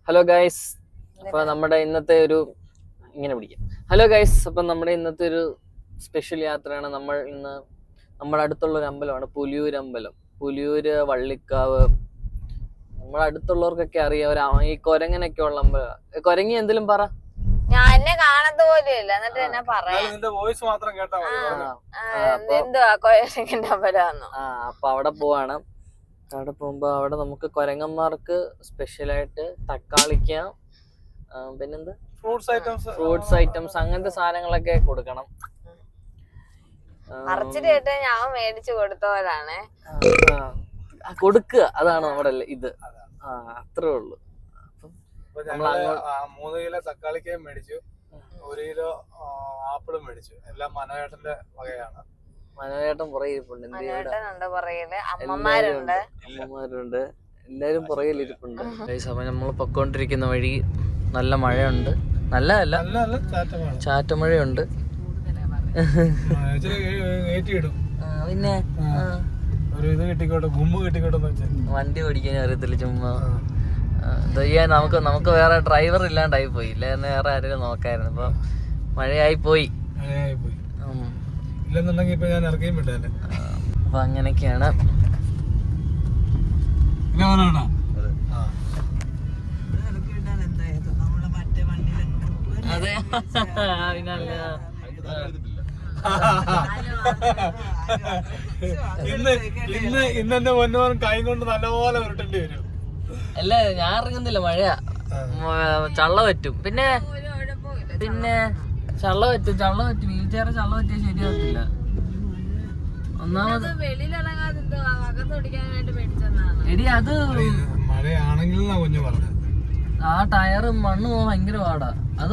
Hello guys, അപ്പൊ നമ്മുടെ ഇന്നത്തെ ഒരു ഒരു സ്പെഷ്യൽ യാത്രയാണ്. നമ്മൾ ഇന്ന് നമ്മുടെ അടുത്തുള്ള ഒരു അമ്പലമാണ് പുലിയൂർ അമ്പലം. പുലിയൂര് വള്ളിക്കാവ് നമ്മുടെ അടുത്തുള്ളവർക്കൊക്കെ അറിയാം. ഈ കൊരങ്ങനൊക്കെ ഉള്ള അമ്പലം. കൊരങ്ങി എന്തെങ്കിലും പറ. ഞാൻ എന്നെ കാണത്ത പോലെയല്ല, എന്നിട്ട് എന്നെ പറയാം. എന്തുവാ കൊരങ്ങന്റെ അമ്പലമാണോ? അപ്പൊ അവിടെ പോവാണ്. അവിടെ പോകുമ്പോ അവിടെ നമുക്ക് കൊരങ്ങന്മാർക്ക് സ്പെഷ്യലായിട്ട് തക്കാളിക്ക, പിന്നെന്താ ഫ്രൂട്ട്സ് ഐറ്റംസ് അങ്ങനത്തെ സാധനങ്ങളൊക്കെ കൊടുക്കണം. അറച്ചിട്ട് കേട്ട് ഞാൻ മേടിച്ചു കൊടുത്ത പോലാണ് കൊടുക്കുക. അതാണ് നമ്മുടെ ഇത്. അത്രേ ഉള്ളു. 3 കിലോ തക്കാളിക്കയും മേടിച്ചു, 1 കിലോ ആപ്പിളും മേടിച്ചു. എല്ലാം മനോഹേട്ടന്റെ വകയാണ്. മനോഹേട്ടൻ പുറകിലിരിപ്പുണ്ട്. അമ്മമാരുണ്ട്, എല്ലാരും പുറകിലിരിപ്പുണ്ട്. അപ്പൊ നമ്മൾ പൊക്കോണ്ടിരിക്കുന്ന വഴി നല്ല മഴയുണ്ട്. നല്ലതല്ല, ചാറ്റമഴയുണ്ട്. പിന്നെ വണ്ടി ഓടിക്കാൻ അറിയത്തില്ല, ചുമ്മാ ചെയ്യാൻ. നമുക്ക് വേറെ ഡ്രൈവർ ഇല്ലാണ്ടായി പോയി. ഇല്ലാന്ന് വേറെ ആരെങ്കിലും നോക്കായിരുന്നു. ഇപ്പൊ മഴയായി പോയി. അപ്പൊ അങ്ങനെയൊക്കെയാണ്. അതെ, ഇന്നെ പൊന്നോൻ കൈ കൊണ്ട് നല്ലപോലെ ഉരുട്ടേണ്ടി വരും. അല്ല, ഞാൻ ഇറങ്ങുന്നില്ല, മഴ ചള്ള പറ്റും. പിന്നെ ചള്ള പറ്റും. വീൽ ചെയർ ചള്ള പറ്റിയാൽ ശരിയാകത്തില്ല. ഒന്നാമത് എടി, അത് മഴയാണെങ്കിൽ ആ ടയറ് മണ്ണ് പോകാൻ ഭയങ്കര പാടാ. അത്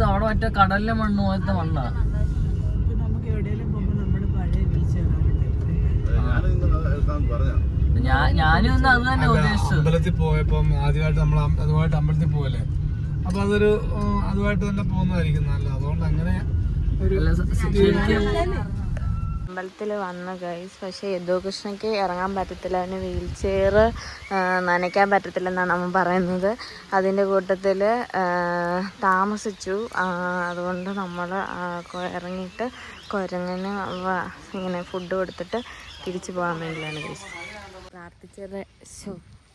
അവിടെ മറ്റേ കടലിലെ മണ്ണ് പോലത്തെ മണ്ണാ. ഞാനും ഇന്ന് അത് തന്നെ ഉദ്ദേശിച്ചത്. അമ്പലത്തിൽ പോയപ്പം ആദ്യമായിട്ട് നമ്മൾ അതുമായിട്ട് അമ്പലത്തിൽ പോയല്ലേ, അപ്പൊ അതൊരു അതുമായിട്ട് തന്നെ പോകുന്നതായിരിക്കും നല്ലത്. അതുകൊണ്ട് അങ്ങനെ അമ്പലത്തിൽ വന്ന ഗൈസ്. പക്ഷെ യദുകൃഷ്ണയ്ക്ക് ഇറങ്ങാൻ പറ്റത്തില്ല, അവന് വീൽ ചെയർ നനയ്ക്കാൻ പറ്റത്തില്ലെന്നാണ് അവൻ പറയുന്നത്. അതിൻ്റെ കൂട്ടത്തിൽ താമസിച്ചു. അതുകൊണ്ട് നമ്മൾ ഇറങ്ങിയിട്ട് കുരങ്ങനെ ഇങ്ങനെ ഫുഡ് കൊടുത്തിട്ട് തിരിച്ചു പോകാൻ വേണ്ടിയാണ് ഗൈസ്.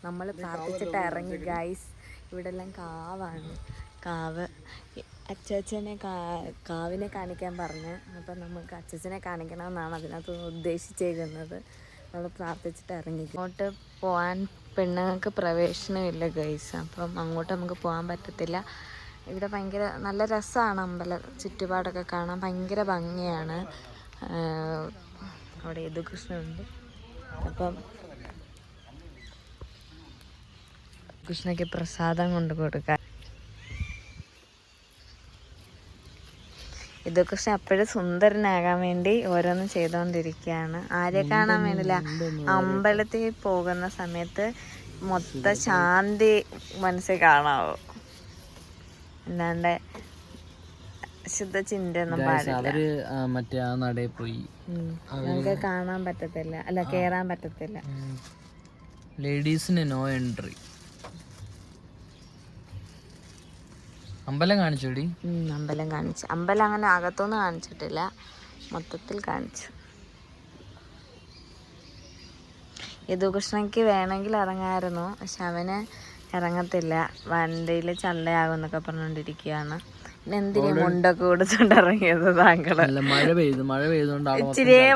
നമ്മൾ പ്രാർത്ഥിച്ചിട്ട് ഇറങ്ങി ഗൈസ്. ഇവിടെ എല്ലാം കാവാണ്. അച്ചാച്ചനെ കാവിനെ കാണിക്കാൻ പറഞ്ഞ്. അപ്പം നമുക്ക് അച്ചാച്ചനെ കാണിക്കണമെന്നാണ് അതിനകത്ത് ഉദ്ദേശിച്ചേക്കുന്നത്. നമ്മൾ പ്രാർത്ഥിച്ചിട്ട് ഇറങ്ങി. അങ്ങോട്ട് പോകാൻ പെണ്ണുങ്ങൾക്ക് പ്രവേശനമില്ല ഗൈസ്. അപ്പം അങ്ങോട്ട് നമുക്ക് പോകാൻ പറ്റത്തില്ല. ഇവിടെ ഭയങ്കര നല്ല രസമാണ്. അമ്പലം ചുറ്റുപാടൊക്കെ കാണാൻ ഭയങ്കര ഭംഗിയാണ്. അവിടെ യദുകൃഷ്ണനുണ്ട്. അപ്പം കൃഷ്ണയ്ക്ക് പ്രസാദം കൊണ്ട് കൊടുക്കാൻ. യദുകൃഷ്ണൻ അപ്പോഴും സുന്ദരനാകാൻ വേണ്ടി ഓരോന്നും ചെയ്തുകൊണ്ടിരിക്കുകയാണ്. ആരെ കാണാൻ വേണ്ടില്ല, അമ്പലത്തിൽ പോകുന്ന സമയത്ത് മൊത്തം ശാന്തി മനസ്സിൽ കാണാവൂ. അല്ലാണ്ട് ശുദ്ധ ചിന്തയൊന്നും പാടില്ല. മറ്റേ ആ നടയിൽ പോയി നമുക്ക് കാണാൻ പറ്റത്തില്ല, അല്ല കേറാൻ പറ്റത്തില്ല. ലേഡീസിന് നോ എൻട്രി. അമ്പലം കാണിച്ചോടി. അമ്പലം കാണിച്ചു. അമ്പലം അങ്ങനെ അകത്തൊന്നും കാണിച്ചിട്ടില്ല, മൊത്തത്തിൽ കാണിച്ചു. യദുകൃഷ്ണയ്ക്ക് വേണമെങ്കിൽ ഇറങ്ങായിരുന്നു, പക്ഷെ അവന് ഇറങ്ങത്തില്ല. വണ്ടിയിൽ ചള്ളയാകുമെന്നൊക്കെ പറഞ്ഞുകൊണ്ടിരിക്കുകയാണ്. പിന്നെ എന്തിനാ മുണ്ടൊക്കെ കൊടുത്തോണ്ട് ഇറങ്ങിയത് താങ്കള്? മഴ പെയ്തുകൊണ്ട് ഇച്ചിരിയേ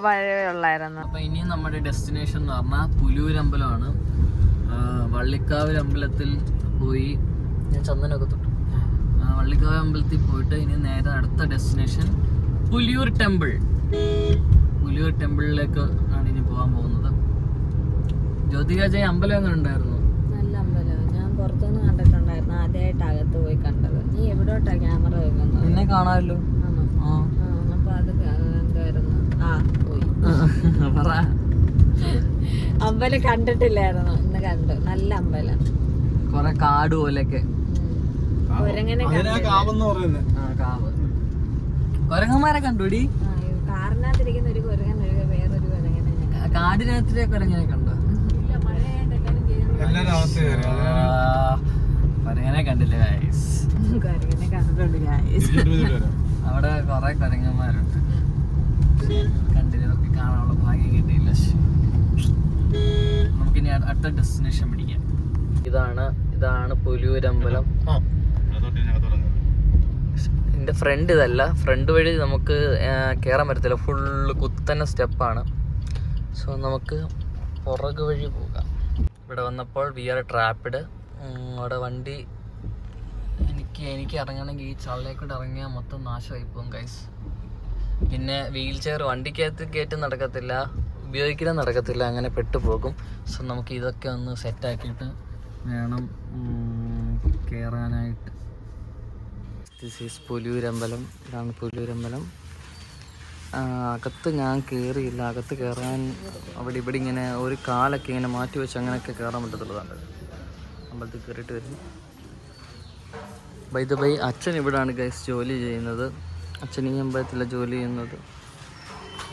മഴയുള്ളായിരുന്നു. അപ്പൊ ഇനിയും നമ്മുടെ ഡെസ്റ്റിനേഷൻ എന്ന് പറഞ്ഞാൽ പുലിയൂർ അമ്പലമാണ്. വള്ളിക്കാവ് അമ്പലത്തിൽ പോയി ഞാൻ ചന്ദനമൊക്കെ തൊട്ടു. വള്ളിക്കാവ് അമ്പലത്തിൽ പോയിട്ട് ഇനി നേരെ അടുത്ത ഡെസ്റ്റിനേഷൻ പുലിയൂർ ടെമ്പിൾ. പുലിയൂർ ടെമ്പിളിലേക്ക് ആണ് ഇനി പോകാൻ പോകുന്നത്. ജ്യോതികാജയ അമ്പലം എങ്ങനെ ഉണ്ടായിരുന്നു? നല്ല അമ്പലം. ഞാൻ പുറത്തുനിന്ന് കണ്ടിട്ടുണ്ടായിരുന്നു, ആദ്യമായിട്ട് അകത്ത് പോയി കണ്ടത്. നീ എവിടോട്ടാ ക്യാമറ വെക്കുന്നത്? എന്നെ കാണാമല്ലോ. അപ്പൊ അത് എന്തായിരുന്നു? പോയി പറ. അമ്പലം കണ്ടിട്ടില്ലായിരുന്നു, ഇന്ന് കണ്ടു. നല്ല അമ്പലം, കൊറേ കാട് പോലെയൊക്കെ. കൊരങ്ങന്മാരെ കണ്ടുപിടി. കാറിനകത്തിരിക്കുന്ന ഒരു കുരങ്ങൻ, വേറൊരു കുരങ്ങനെ. കാടിനകത്തിലെ കുരങ്ങനെ കണ്ടോ? ഗൈസ്. അവിടെ കുറെ കുരങ്ങന്മാരുണ്ട്. കണ്ടില്ല, ഇതൊക്കെ കാണാനുള്ള ഭാഗ്യം കിട്ടിയില്ല. നമുക്കിനി അടുത്ത ഡെസ്റ്റിനേഷൻ പിടിക്കാം. ഇതാണ് പുലിയൂരമ്പലം. എൻ്റെ ഫ്രണ്ട് ഇതല്ല, ഫ്രണ്ട് വഴി നമുക്ക് കയറാൻ പറ്റത്തില്ല, ഫുള്ള് കുത്തന്നെ സ്റ്റെപ്പാണ്. സോ നമുക്ക് പുറകു വഴി പോകാം. ഇവിടെ വന്നപ്പോൾ വി ആർ ട്രാപ്പിഡ്. അവിടെ വണ്ടി എനിക്ക് ഇറങ്ങണമെങ്കിൽ ഈ ചള്ളിലേക്കൂടെ ഇറങ്ങിയാൽ മൊത്തം നാശമായി പോകും ഗൈസ്. പിന്നെ വീൽ ചെയർ വണ്ടിക്കകത്ത് കയറ്റി നടക്കത്തില്ല, ഉപയോഗിക്കലും നടക്കത്തില്ല, അങ്ങനെ പെട്ടുപോകും. സോ നമുക്ക് ഇതൊക്കെ ഒന്ന് സെറ്റാക്കിയിട്ട് വേണം കയറാനായിട്ട്. This is Puliyurambalam. ഇതാണ് പുലിയൂരമ്പലം. അകത്ത് ഞാൻ കയറിയില്ല. അകത്ത് കയറാൻ അവിടെ ഇവിടെ ഇങ്ങനെ ഒരു കാലൊക്കെ ഇങ്ങനെ മാറ്റി വെച്ച് അങ്ങനെയൊക്കെ കയറാൻ പറ്റത്തുള്ളതാണ്. അമ്പലത്തിൽ കയറിയിട്ട് വരുന്നു. ബൈ ദ ബൈ, അച്ഛൻ ഇവിടെയാണ് ഗൈസ് ജോലി ചെയ്യുന്നത്. അച്ഛൻ ഈ അമ്പലത്തിലാണ് ജോലി ചെയ്യുന്നത്.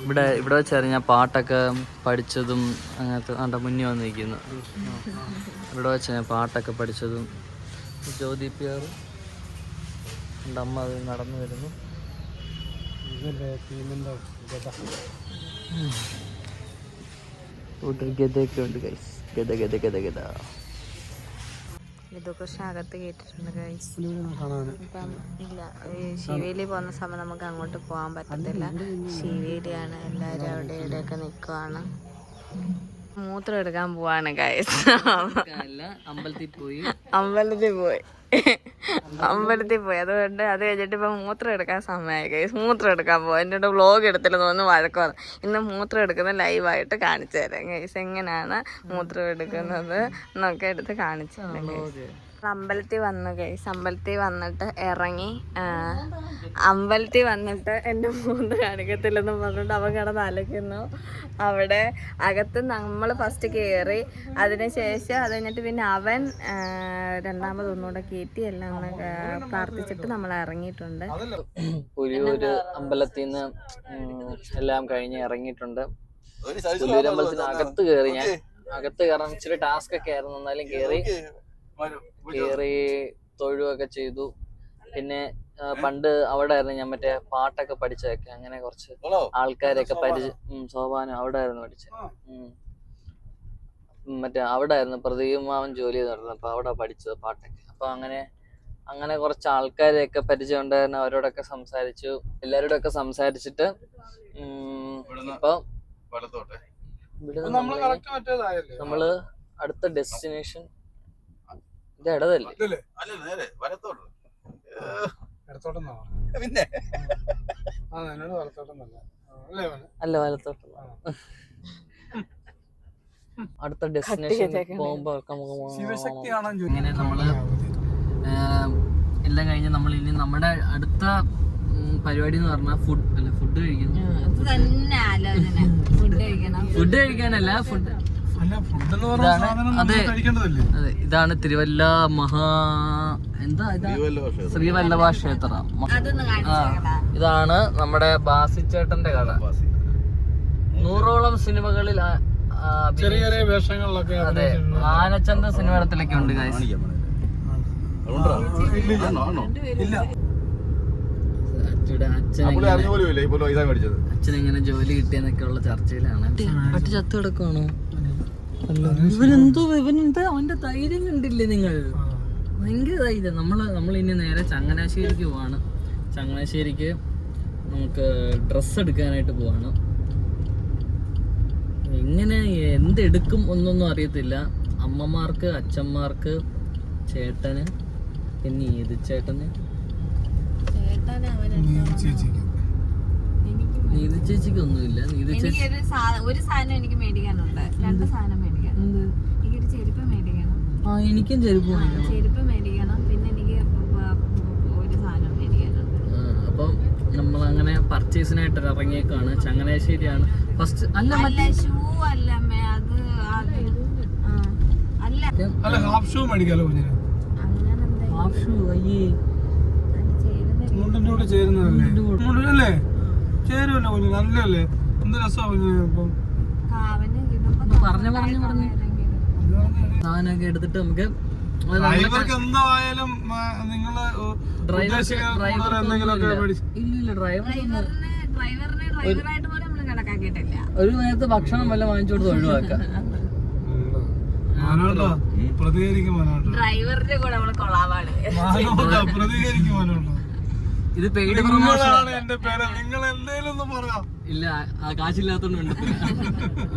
ഇവിടെ വെച്ചായിരുന്നു ഞാൻ പാട്ടൊക്കെ പഠിച്ചതും. അങ്ങനത്തെ അവിടെ മുന്നേ വന്നിരിക്കുന്നു. ഇവിടെ വെച്ചാൽ ഞാൻ പാട്ടൊക്കെ പഠിച്ചതും. ജ്യോതി പിയാർ എൻ്റെ അമ്മ അത് നടന്നു വരുന്നു. ഗതയൊക്കെ ഉണ്ട് ഗൈസ്. ഗത. ഇതൊക്കെ അകത്ത് കേട്ടിട്ടുണ്ട് ഗൈസ്. ഇപ്പം ഇല്ല, ശിവേലി പോകുന്ന സമയം നമുക്ക് അങ്ങോട്ട് പോകാൻ പറ്റത്തില്ല. ശിവേലിയാണ്, എല്ലാവരും അവിടെ ഇവിടെയൊക്കെ നിൽക്കുവാണ്. മൂത്രം എടുക്കാൻ പോവാണ് ഗൈസ്. അമ്പലത്തിൽ പോയി അതുകൊണ്ട് അത് കഴിഞ്ഞിട്ട് ഇപ്പം മൂത്രം എടുക്കാൻ സമയമായി ഗൈസ്. മൂത്രം എടുക്കാൻ പോവാം. എൻ്റെ വ്ളോഗ് എടുത്തില്ല തോന്നുന്നു, വഴക്കുവാണ്. ഇന്ന് മൂത്രം എടുക്കുന്ന ലൈവായിട്ട് കാണിച്ചു തരാം ഗൈസ്. എങ്ങനെയാണ് മൂത്രം എടുക്കുന്നത് എന്നൊക്കെ എടുത്ത് കാണിച്ചു തരാം ഗൈസ്. അമ്പലത്തിൽ വന്നു ഗൈസ്. അമ്പലത്തിൽ വന്നിട്ട് ഇറങ്ങി. അമ്പലത്തിൽ വന്നിട്ട് എൻ്റെ മൂന്ന് കാണിക്കത്തില്ലെന്ന് പറഞ്ഞിട്ട് അവൻ കിടന്ന് അലക്കുന്നു. അവിടെ അകത്ത് നമ്മൾ ഫസ്റ്റ് കയറി, അതിനുശേഷം അത് കഴിഞ്ഞിട്ട് പിന്നെ അവൻ രണ്ടാമത് ഒന്നുകൂടെ കയറ്റി എല്ലാം പ്രാർത്ഥിച്ചിട്ട് നമ്മൾ ഇറങ്ങിയിട്ടുണ്ട്. പുലിയൂര് അമ്പലത്തിൽ നിന്ന് എല്ലാം കഴിഞ്ഞ് ഇറങ്ങിയിട്ടുണ്ട്. പുലിയൂര് അമ്പലത്തിന് അകത്ത് കയറി. ഞാൻ അകത്ത് കയറാൻ ഇച്ചിരി ടാസ്ക് ഒക്കെ ആയിരുന്നു, എന്നാലും കയറി തൊഴുവൊക്കെ ചെയ്തു. പിന്നെ പണ്ട് അവിടെ ആയിരുന്നു ഞാൻ മറ്റേ പാട്ടൊക്കെ പഠിച്ചതൊക്കെ. അങ്ങനെ കുറച്ച് ആൾക്കാരെയൊക്കെ സോപാനം അവിടെ ആയിരുന്നു പഠിച്ചത്. മറ്റേ അവിടെ ആയിരുന്നു പ്രദീപമാവൻ ജോലി ചെയ്തിരുന്നത്. അപ്പൊ അവിടെ പഠിച്ചത് പാട്ടൊക്കെ. അപ്പൊ അങ്ങനെ കുറച്ച് ആൾക്കാരെയൊക്കെ പരിചയം ഉണ്ടായിരുന്നു. അവരോടൊക്കെ സംസാരിച്ചു. എല്ലാവരോടൊക്കെ സംസാരിച്ചിട്ട് ഇപ്പൊ നമ്മള് അടുത്ത ഡെസ്റ്റിനേഷൻ ഇത് ഇടതല്ലേ? അല്ല, വലത്തോട്ടല്ല. അടുത്ത ഡെസ്റ്റിനേഷൻ പോകുമ്പോ ഇങ്ങനെ നമ്മള് എല്ലാം കഴിഞ്ഞ് നമ്മൾ ഇനി നമ്മുടെ അടുത്ത പരിപാടി എന്ന് പറഞ്ഞാൽ ഫുഡ് കഴിക്കുന്നു. ഫുഡ് കഴിക്കാനല്ല, അതെ, ഇതാണ് തിരുവല്ല ശ്രീവല്ലഭ ക്ഷേത്രം. ഇതാണ് നമ്മുടെ ബാസിച്ചേട്ടന്റെ കട. 100ഓളം സിനിമകളിൽ ചെറിയ ചെറിയ വേഷങ്ങളിലൊക്കെ. അതെ, ആനച്ചന്ത സിനിമയിലൊക്കെ ഉണ്ട് ഗൈസ്. അച്ഛൻ എങ്ങനെ ജോലി കിട്ടിയെന്നൊക്കെ ഉള്ള ചർച്ചയിലാണ്. പട്ടി ചത്തു കിടക്കുവാണോ? ഇവനെന്താ അവന്റെ ധൈര്യം കണ്ടില്ലേ നിങ്ങൾ? ഭയങ്കര ധൈര്യം. നമ്മൾ ഇനി നേരെ ചങ്ങനാശ്ശേരിക്ക് പോവാണ്. ചങ്ങനാശ്ശേരിക്ക് നമുക്ക് ഡ്രസ്സ് എടുക്കാനായിട്ട് പോവാണ്. എങ്ങനെ എന്തെടുക്കും ഒന്നൊന്നും അറിയത്തില്ല. അമ്മമാർക്ക്, അച്ഛന്മാർക്ക്, ചേട്ടന്, പിന്നെ ഏത് ചേട്ടന്, നീതി ചേച്ചിക്ക് ഒന്നുമില്ല. നീതി ചേച്ചി ഒരു സാധനം എനിക്ക് മേടിക്കാനുണ്ട്. 2 സാധനം മേടിക്കാനുണ്ട്. എനിക്കൊരു ചെരുപ്പ് മേടിക്കണം. എനിക്കും ചെരുപ്പ് മേടിക്കണം. പിന്നെ എനിക്ക് ഒരു സാധനം മേടിക്കാനുണ്ട്. അപ്പം നമ്മൾ അങ്ങനെ പർച്ചേസിനായിട്ട് ഇറങ്ങിയേക്കാണ്. ചങ്ങനാശ്ശേരിയാണ് ഫസ്റ്റ്. അല്ല, ഷൂ അല്ല, അല്ല ഹാഫ് ഷൂ മേടിക്കാലോ. ഹാഫ് ഷൂ അയ്യേ മുണ്ടിന്റെ കൂടെ ചേരുന്നതല്ലേ? ചേരുമല്ലോ കുഞ്ഞു, നല്ലല്ലേ? എന്ത് രസമാണ്. ഇപ്പം പറഞ്ഞു സാധനമൊക്കെ എടുത്തിട്ട് നമുക്ക് ഡ്രൈവർക്ക് എന്തായാലും നിങ്ങള് ഇല്ല ഒരു നേരത്തെ ഭക്ഷണം വല്ല വാങ്ങിച്ചോട്ട് ഒഴിവാക്കാം. ഡ്രൈവറിന്റെ കൂടെ നമ്മള് കൊളാവാണ്. ഇത് പെയ്ഡ് ഇല്ല, കാശില്ലാത്തോണ്ട്.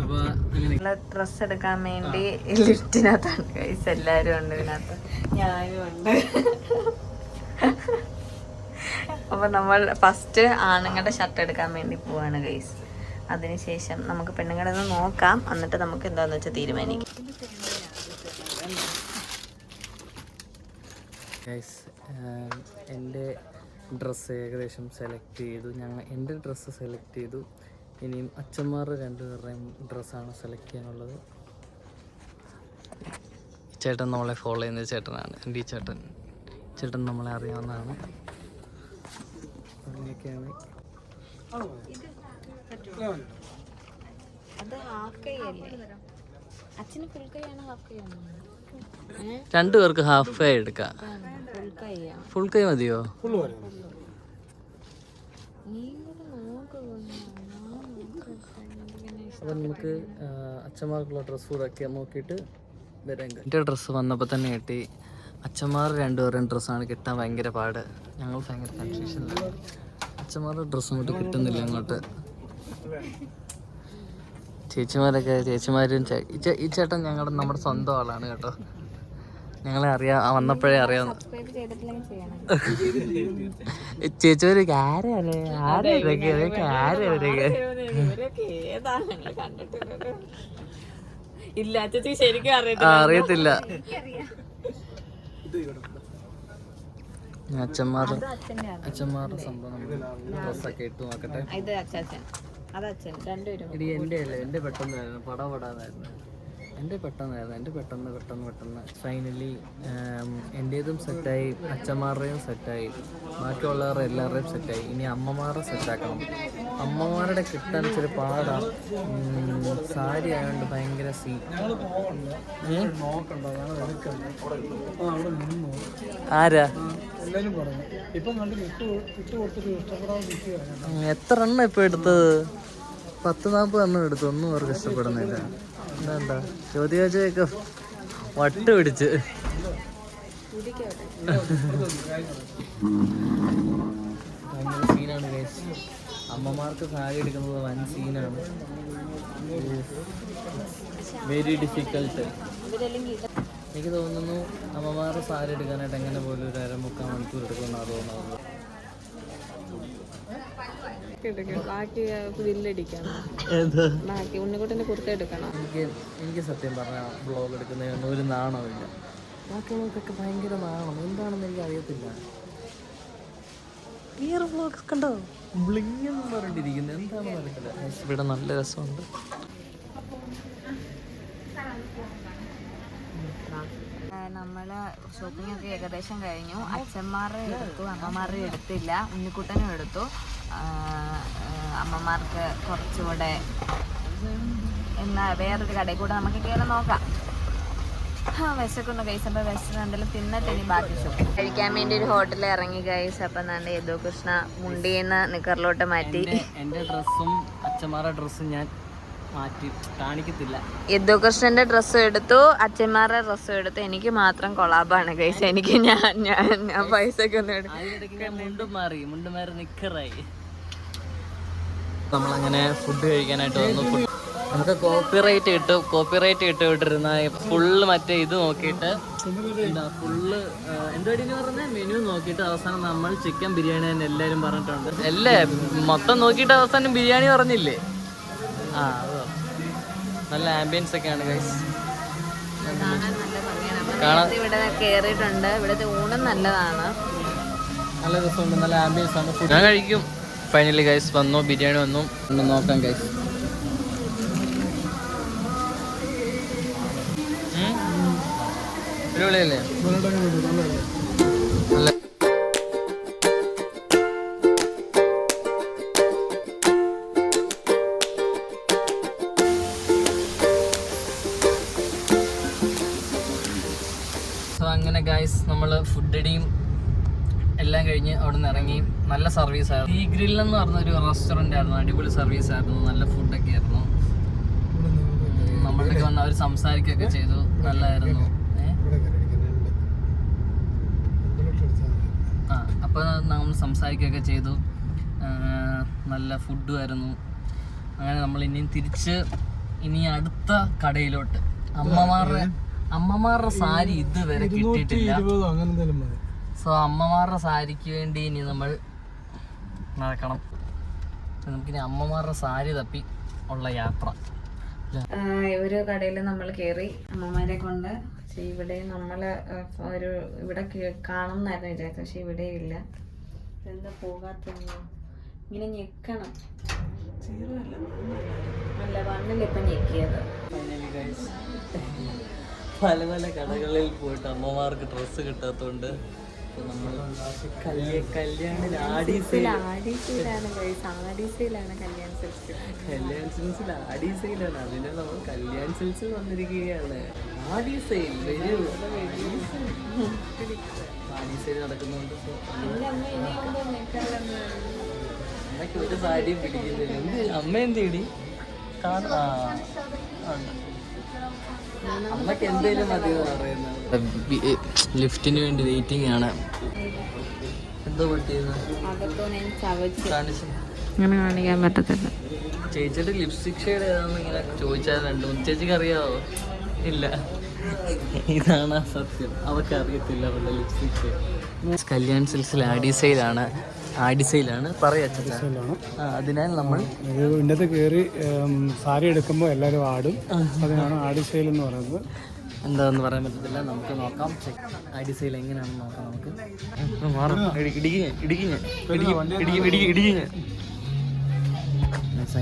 അപ്പൊ അങ്ങനെ ഡ്രസ് എടുക്കാൻ വേണ്ടി ലിഫ്റ്റിനകത്താണ് ഗൈസ്, എല്ലാരും ഉണ്ട് ഇതിനകത്ത്, ഞാനും ഉണ്ട്. അപ്പൊ നമ്മൾ ഫസ്റ്റ് ആണുങ്ങളുടെ ഷർട്ട് എടുക്കാൻ വേണ്ടി പോവാണ് ഗൈസ്. അതിനുശേഷം നമുക്ക് പെണ്ണുങ്ങളെ ഒന്ന് നോക്കാം, എന്നിട്ട് നമുക്ക് എന്താന്ന് വെച്ചാൽ തീരുമാനിക്കാം. എൻ്റെ ഡ്രസ്സ് ഏകദേശം സെലക്ട് ചെയ്തു. എൻ്റെ ഡ്രസ്സ് സെലക്ട് ചെയ്തു. ഇനിയും അച്ഛന്മാരുടെ രണ്ടുപേരുടെയും ഡ്രസ്സാണ് സെലക്ട് ചെയ്യാനുള്ളത്. ചേട്ടൻ നമ്മളെ ഫോളോ ചെയ്യുന്ന ചേട്ടനാണ്, എൻ്റെ ഈ ചേട്ടൻ നമ്മളെ അറിയാവുന്നതാണ്. അങ്ങനെയൊക്കെയാണ്. രണ്ടുപേർക്ക് ഹാഫ് കൈ എടുക്കാം. ഫുൾ കൈ മതിയോ? അപ്പം നമുക്ക് അച്ഛന്മാർക്കുള്ള ഡ്രസ്സ് കൂടെ നോക്കിയിട്ട് വരാൻ. എൻ്റെ ഡ്രസ്സ് വന്നപ്പോൾ തന്നെ കിട്ടി. അച്ഛന്മാർ രണ്ടുപേരും ഡ്രസ്സാണ് കിട്ടാൻ ഭയങ്കര പാട്. ഞങ്ങൾ ഭയങ്കര കൺഫ്യൂഷനിലാണ്. അച്ഛന്മാരുടെ ഡ്രസ്സ് അങ്ങോട്ട് കിട്ടുന്നില്ല അങ്ങോട്ട്. ചേച്ചിമാരും ഈ ചേട്ടൻ നമ്മുടെ സ്വന്തം ആളാണ് കേട്ടോ. ഞങ്ങളെ അറിയാം, വന്നപ്പോഴേ അറിയാം. ചേച്ചിമാരൊക്കെ അറിയത്തില്ല. അച്ഛന്മാരുടെ സംഭവം ഡ്രസ്സൊക്കെ ഇട്ട് നോക്കട്ടെ. എന്റെ പെട്ടെന്നായിരുന്നു, പടപടാന്നായിരുന്നു. എൻ്റെ പെട്ടെന്ന് ഫൈനലി എൻ്റേതും സെറ്റായി, അച്ഛന്മാരുടെയും സെറ്റായി, ബാക്കിയുള്ളവരുടെ എല്ലാവരുടെയും സെറ്റായി. ഇനി അമ്മമാരുടെ സെറ്റാക്കണം. അമ്മമാരുടെ കിട്ടാൻ ഇച്ചിരി പാടാണ്. സാരി ആയതുകൊണ്ട് ഭയങ്കര ആരാ എത്ര എണ്ണം ഇപ്പൊ എടുത്തത്? 10-40 എണ്ണം എടുത്തു. ഒന്നും അവർക്ക് ഇഷ്ടപ്പെടുന്നില്ല. എന്താ ചോദ്യമൊക്കെ വട്ട് പിടിച്ച്. ഭയങ്കര സീനാണ് ഗൈസ്. അമ്മമാർക്ക് സാരി എടുക്കുന്നത് വൻ സീനാണ്. Very difficult. എനിക്ക് തോന്നുന്നു അമ്മമാരുടെ സാരി എടുക്കാനായിട്ട് എങ്ങനെ പോലും ഒരു 1.25 മണിക്കൂർ എടുക്കുമെന്നാണ് തോന്നുന്നത്. എനിക്ക് സത്യം പറഞ്ഞാൽ ബ്ലോഗ് എടുക്കുന്നതിനൊന്നും ഒരു നാണമില്ല. ബാക്കിയുള്ളവർക്കൊക്കെ ഭയങ്കര നാണം. എന്താണെന്ന് എനിക്ക് അറിയത്തില്ല. ഈ ഒരു ബ്ലോഗ് കണ്ടോ, ബ്ലിങ് എന്ന് പറഞ്ഞിട്ടിരിക്കുന്നത് എന്താണെന്ന് അറിയത്തില്ല. ഇവിടെ നല്ല രസമുണ്ട്. നമ്മള് ഷോപ്പിംഗ് ഒക്കെ ഏകദേശം കഴിഞ്ഞു. അച്ഛന്മാരുടെ എടുത്തു, അമ്മമാരുടെ എടുത്തില്ല. ഉണ്ണിക്കുട്ടനും എടുത്തു. അമ്മമാർക്ക് കുറച്ചുകൂടെ എന്നാ വേറൊരു കടയിൽ കൂടെ നമുക്ക് കയറി നോക്കാം. വിശക്കുന്നു ഗൈസ്. അപ്പം വിശക്കുന്നുണ്ടെങ്കിലും തിന്നിട്ട് ഇനി ബാക്കി ഷോപ്പിംഗ് കഴിക്കാൻ വേണ്ടി ഒരു ഹോട്ടലിൽ ഇറങ്ങി ഗൈസ്. അപ്പം നല്ല യദുകൃഷ്ണ മുണ്ടിന്ന് നിക്കറിലോട്ട് മാറ്റി. എൻ്റെ ഡ്രസ്സും അച്ഛന്മാരുടെ ഡ്രസ്സും ഞാൻ മാറ്റി കാണിക്കത്തില്ല. യദുകൃഷ്ണന്റെ ഡ്രസ്സും എടുത്തു, അച്ഛന്മാരുടെ ഡ്രസ്സും എടുത്തു. എനിക്ക് മാത്രം കൊളാബാണ് ഗൈസ്. എനിക്ക് ഞാൻ പൈസക്ക് ഒന്നും മുണ്ടും മാറി നിക്കറായി. നമ്മളങ്ങനെ ഫുഡ് കഴിക്കാനായിട്ട് വന്നു. നമുക്ക് കോപ്പിറൈറ്റ് കിട്ടിരുന്ന ഫുള്ള് മറ്റേ ഇത് നോക്കിയിട്ട് ഫുള്ള് എന്തുവടിന്ന് പറഞ്ഞ മെനു നോക്കിയിട്ട് അവസാനം നമ്മൾ ചിക്കൻ ബിരിയാണി തന്നെ എല്ലാവരും പറഞ്ഞിട്ടുണ്ട്. അല്ലേ മൊത്തം നോക്കിയിട്ട് അവസാനം ബിരിയാണി പറഞ്ഞില്ലേ? ആ അതോ. നല്ല ആംബിയൻസ് ഒക്കെയാണ് ഗൈസ്. കാണാൻ ഇവിടെ കേറിയിട്ടുണ്ട്. ഇവിടുത്തെ ഊണും നല്ലതാണ്, നല്ല രസമുണ്ട്, നല്ല ആംബിയൻസ് ആണ്. ഞാൻ കഴിക്കും. ഫൈനലി ഗൈസ് വന്നു, ബിരിയാണി വന്നു. ഒന്ന് നോക്കാം ഗൈസ്. അടിപൊളിയല്ലേ? നല്ല ഗായ്സ് നമ്മൾ ഫുഡ് അടിയും എല്ലാം കഴിഞ്ഞ് അവിടെ നിന്ന് ഇറങ്ങി. നല്ല സർവീസ് ആയിരുന്നു. ഈ ഗ്രിൽ എന്ന് പറഞ്ഞൊരു റെസ്റ്റോറൻ്റ് ആയിരുന്നു. അടിപൊളി സർവീസ് ആയിരുന്നു. നല്ല ഫുഡൊക്കെ ആയിരുന്നു. നമ്മളുടെ വന്ന് അവർ സംസാരിക്കുകയൊക്കെ ചെയ്തു. നല്ലതായിരുന്നു. അപ്പോൾ നമ്മൾ സംസാരിക്കുകയൊക്കെ ചെയ്തു. നല്ല ഫുഡുമായിരുന്നു. അങ്ങനെ നമ്മൾ ഇനി അടുത്ത കടയിലോട്ട്. അമ്മമാരുടെ സാരി ഇതുവരെ കിട്ടിയിട്ടില്ല. സോ അമ്മമാരുടെ സാരിക്ക് വേണ്ടി ഇനി നമ്മൾ നടക്കണം. നമുക്കിനി അമ്മമാരുടെ സാരി തപ്പി ഉള്ള യാത്ര. ഒരു കടയിൽ നമ്മൾ കയറി അമ്മമാരെ കൊണ്ട്. പക്ഷെ ഇവിടെ നമ്മൾ ഇവിടെ കാണുന്നായിരുന്നു വിചാരിച്ചത്. പക്ഷെ ഇവിടെ ഇല്ല. എന്താ പോകാത്തൊന്നും ഇങ്ങനെ ഞെക്കണം. അല്ല വണ്ണിൽ ഇപ്പം ഞെക്കിയത്. പല പല കടകളിൽ പോയിട്ട് അമ്മമാർക്ക് ഡ്രസ്സ് കിട്ടാത്തതുകൊണ്ട് കല്യാൺ സിൽസിൽ ആഡി സെയിലാണ്. അതിന് നമ്മൾ കല്യാൺ സിൽസിൽ വന്നിരിക്കുകയാണ്. ആഡി സെയിൽ നടക്കുന്നുണ്ട്. അമ്മയ്ക്ക് ഒരു സാരിയും പിടിക്കുന്നില്ല. അമ്മ എന്തേടി അമ്മക്ക് എന്തേലും മതി പറയുന്നത്. ലിഫ്റ്റിന് വേണ്ടി വെയിറ്റിംഗ് ആണ്. എന്തോ പറ്റിയത് അങ്ങനെ കാണിക്കാൻ പറ്റത്തില്ല. ചേച്ചിയുടെ ലിപ്സ്റ്റിക് ഷെയ്ഡ് ഏതാണെന്ന് ഇങ്ങനെ ചോദിച്ചാൽ രണ്ടു ചേച്ചിക്ക് അറിയാവോ? ഇല്ല, ഇതാണ് സത്യം. അവർക്ക് അറിയത്തില്ല അവരുടെ ലിപ്സ്റ്റിക് ഷെയ്ഡ്. കല്യാൺ സിൽസിൽ ആഡി സെയിലാണ് പറയാ. അതിനാൽ നമ്മൾ ഇന്നത്തെ കയറി സാരി എടുക്കുമ്പോൾ എല്ലാവരും ആടും. അതിനാണ് ആഡി സെയിൽ എന്ന് പറയുന്നത്. എന്താണെന്ന് പറയാൻ പറ്റത്തില്ല. നമുക്ക് നോക്കാം. ആഡി സെയിൽ എങ്ങനെയാണെന്ന് നോക്കാം. നമുക്ക്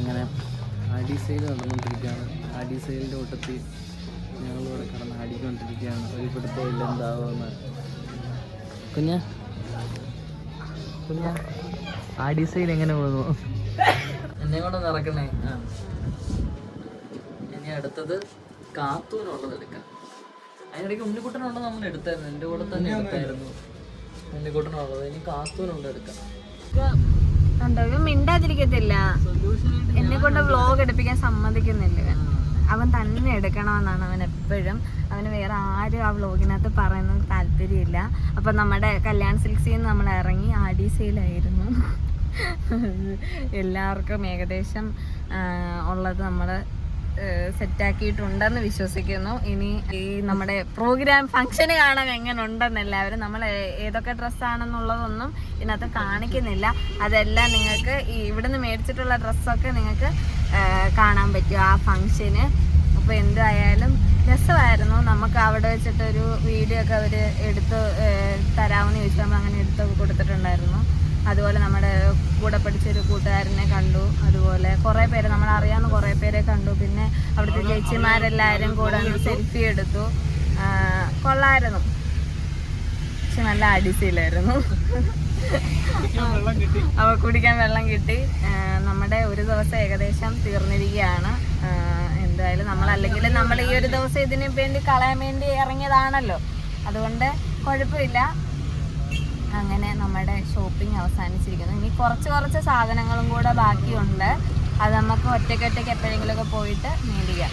അങ്ങനെ ആഡി സെയിൽ നടന്നുകൊണ്ടിരിക്കുകയാണ്. ആഡി സെയിലിൻ്റെ കൂട്ടത്തിൽ ഞങ്ങളിവിടെ കിടന്ന് ആടിക്കൊണ്ടിരിക്കുകയാണ്. ഒരു പിടുത്തമില്ല എന്താവുമെന്ന്. കുഞ്ഞ ആഡി സെയിൽ എങ്ങനെ പോകുന്നു? എന്നെ കൊണ്ട് നടക്കണേ. ഇനി അടുത്തത് കാത്തൂനുള്ളത് എടുക്കാം. അതിനിടയ്ക്ക് ഉണ്ണിക്കുട്ടനുള്ളത് നമ്മൾ എടുത്തായിരുന്നു. എൻ്റെ കൂടെ തന്നെ എടുത്തായിരുന്നു ഉണ്ണിക്കുട്ടനുള്ളത്. ഇനി കാത്തൂനുള്ളത് എടുക്കാം. മിണ്ടാതിരിക്കത്തില്ല. എന്നെ കൊണ്ട് വ്ലോഗ് എടുപ്പിക്കാൻ സമ്മതിക്കുന്നില്ല. അവൻ തന്നെ എടുക്കണമെന്നാണ് അവൻ എപ്പോഴും. അവന് വേറെ ആരും ആ വ്ലോഗിനകത്ത് പറയുന്നത് താല്പര്യമില്ല. അപ്പം നമ്മുടെ കല്യാൺ സിൽക്സിൽ നിന്ന് നമ്മൾ ഇറങ്ങി ആഡി സെയിലായിരുന്നു. എല്ലാവർക്കും ഏകദേശം ഉള്ളത് നമ്മൾ സെറ്റാക്കിയിട്ടുണ്ടെന്ന് വിശ്വസിക്കുന്നു. ഇനി ഈ നമ്മുടെ പ്രോഗ്രാം ഫംഗ്ഷന് കാണാൻ എങ്ങനെ ഉണ്ടെന്ന് എല്ലാവരും, നമ്മൾ ഏതൊക്കെ ഡ്രസ്സാണെന്നുള്ളതൊന്നും ഇതിനകത്ത് കാണിക്കുന്നില്ല. അതെല്ലാം നിങ്ങൾക്ക് ഇവിടുന്ന് മേടിച്ചിട്ടുള്ള ഡ്രസ്സൊക്കെ നിങ്ങൾക്ക് കാണാൻ പറ്റും ആ ഫംഗ്ഷന്. അപ്പോൾ എന്തായാലും രസമായിരുന്നു. നമുക്ക് അവിടെ വെച്ചിട്ടൊരു വീഡിയോ ഒക്കെ അവർ എടുത്ത് തരാമെന്ന് ചോദിച്ചു. നമ്മൾ അങ്ങനെ എടുത്തൊക്കെ കൊടുത്തിട്ടുണ്ടായിരുന്നു. അതുപോലെ നമ്മുടെ കൂടെ പഠിച്ചൊരു കൂട്ടുകാരനെ കണ്ടു. അതുപോലെ കുറേ പേര് നമ്മളറിയാവുന്ന കുറേ പേരെ കണ്ടു. പിന്നെ അവിടുത്തെ ചേച്ചിമാരെല്ലാവരും കൂടെ ഒന്ന് സെൽഫി എടുത്തു. കൊള്ളായിരുന്നു. പക്ഷെ നല്ല അടിസിലായിരുന്നു. അവ കുടിക്കാൻ വെള്ളം കിട്ടി. നമ്മുടെ ഒരു ദിവസം ഏകദേശം തീർന്നിരിക്കുകയാണ്. എന്തായാലും നമ്മളല്ലെങ്കിൽ നമ്മൾ ഈ ഒരു ദിവസം ഇതിന് വേണ്ടി കളയാൻ വേണ്ടി ഇറങ്ങിയതാണല്ലോ. അതുകൊണ്ട് കുഴപ്പമില്ല. അങ്ങനെ നമ്മുടെ ഷോപ്പിംഗ് അവസാനിച്ചിരിക്കുന്നു. ഇനി കുറച്ച് സാധനങ്ങളും കൂടെ ബാക്കിയുണ്ട്. അത് നമുക്ക് ഒറ്റയ്ക്ക് എപ്പോഴെങ്കിലുമൊക്കെ പോയിട്ട് മേടിക്കാം.